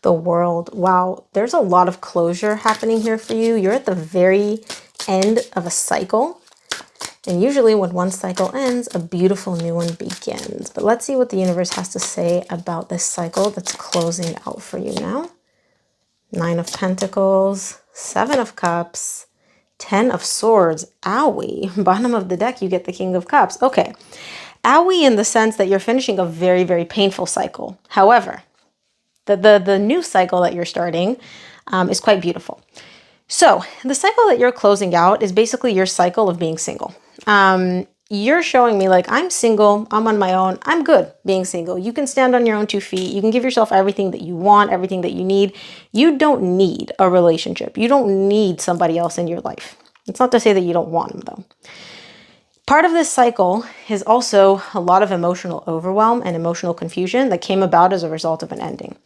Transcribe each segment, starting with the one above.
The World. Wow, there's a lot of closure happening here for you. You're at the very end of a cycle. And usually when one cycle ends, a beautiful new one begins. But let's see what the universe has to say about this cycle that's closing out for you now. 9 of Pentacles, 7 of Cups, 10 of Swords. Owie. Bottom of the deck, you get the King of Cups. Okay. Owie in the sense that you're finishing a very, very painful cycle. However, the new cycle that you're starting is quite beautiful. So the cycle that you're closing out is basically your cycle of being single. You're showing me like, I'm single, I'm on my own, I'm good being single. You can stand on your own 2 feet. You can give yourself everything that you want, everything that you need. You don't need a relationship. You don't need somebody else in your life. It's not to say that you don't want them though. Part of this cycle is also a lot of emotional overwhelm and emotional confusion that came about as a result of an ending.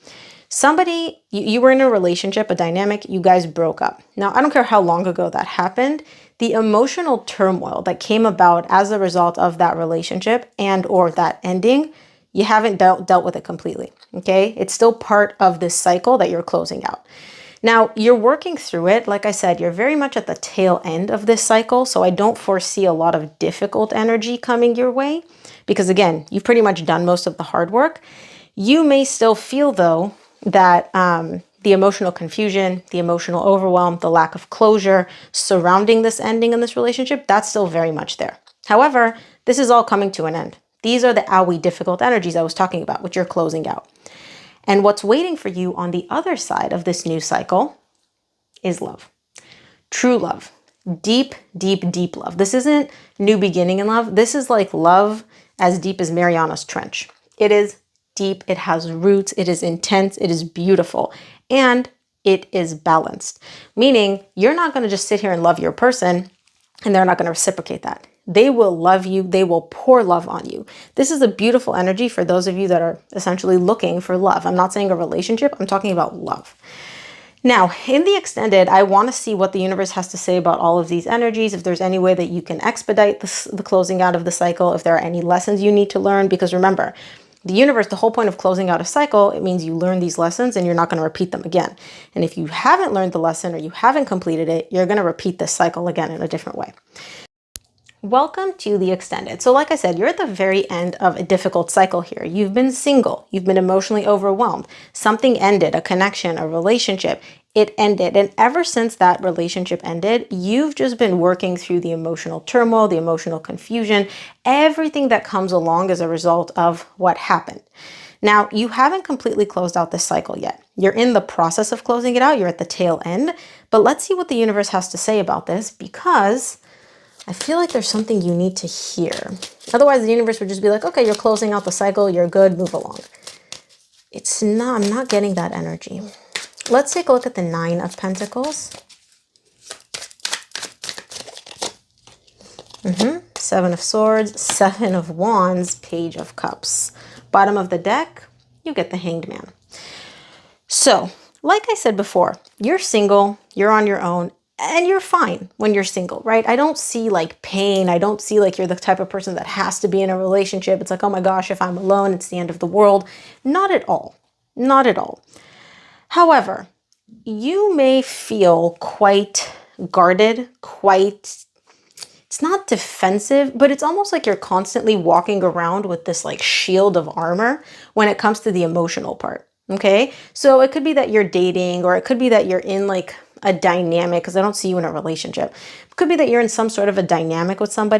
Somebody, you were in a relationship, a dynamic, you guys broke up. Now, I don't care how long ago that happened, the emotional turmoil that came about as a result of that relationship and or that ending, you haven't dealt with it completely, okay? It's still part of this cycle that you're closing out. Now, you're working through it. Like I said, you're very much at the tail end of this cycle, so I don't foresee a lot of difficult energy coming your way because, again, you've pretty much done most of the hard work. You may still feel, though, that the emotional confusion, the emotional overwhelm, the lack of closure surrounding this ending in this relationship, that's still very much there. However, this is all coming to an end. These are the owie difficult energies I was talking about, which you're closing out. And what's waiting for you on the other side of this new cycle is love. True love. Deep, deep, deep love. This isn't new beginning in love. This is like love as deep as Mariana's Trench. It is deep. It has roots. It is intense. It is beautiful. And it is balanced. Meaning you're not going to just sit here and love your person and they're not going to reciprocate that. They will love you. They will pour love on you. This is a beautiful energy for those of you that are essentially looking for love. I'm not saying a relationship. I'm talking about love. Now, in the extended, I want to see what the universe has to say about all of these energies. If there's any way that you can expedite the closing out of the cycle, if there are any lessons you need to learn, because remember, the universe, the whole point of closing out a cycle, it means you learn these lessons and you're not going to repeat them again. And if you haven't learned the lesson or you haven't completed it, you're going to repeat this cycle again in a different way. Welcome to the extended. So like I said, you're at the very end of a difficult cycle here. You've been single. You've been emotionally overwhelmed. Something ended, a connection, a relationship. It ended. And ever since that relationship ended, you've just been working through the emotional turmoil, the emotional confusion, everything that comes along as a result of what happened. Now, you haven't completely closed out this cycle yet. You're in the process of closing it out. You're at the tail end. But let's see what the universe has to say about this, because I feel like there's something you need to hear. Otherwise, the universe would just be like, okay, you're closing out the cycle. You're good. Move along. It's not, I'm not getting that energy. Let's take a look at the 9 of Pentacles. 7 of Swords, 7 of Wands, Page of Cups. Bottom of the deck, you get the Hanged Man. So, like I said before, you're single, you're on your own, and you're fine when you're single, right? I don't see like pain. I don't see like you're the type of person that has to be in a relationship. It's like, oh my gosh, if I'm alone, it's the end of the world. Not at all. Not at all. However, you may feel quite guarded, it's not defensive, but it's almost like you're constantly walking around with this like shield of armor when it comes to the emotional part. Okay. So it could be that you're dating, or it could be that you're in like a dynamic, because I don't see you in a relationship. It could be that you're in some sort of a dynamic with somebody